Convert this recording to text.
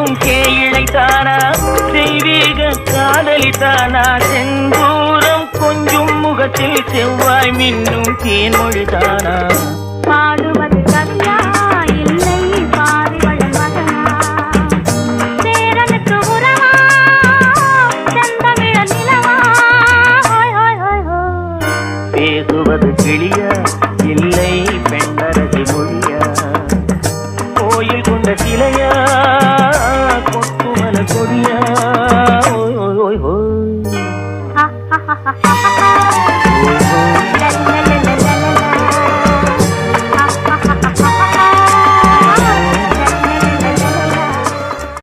பாடும் கேயிழைத்தானா தெய்வீக காதலித்தானா செந்தூரம் கொஞ்சும் முகத்தில் செவ்வாய் மின்னும் தேன்மொழிதானா பாடுவது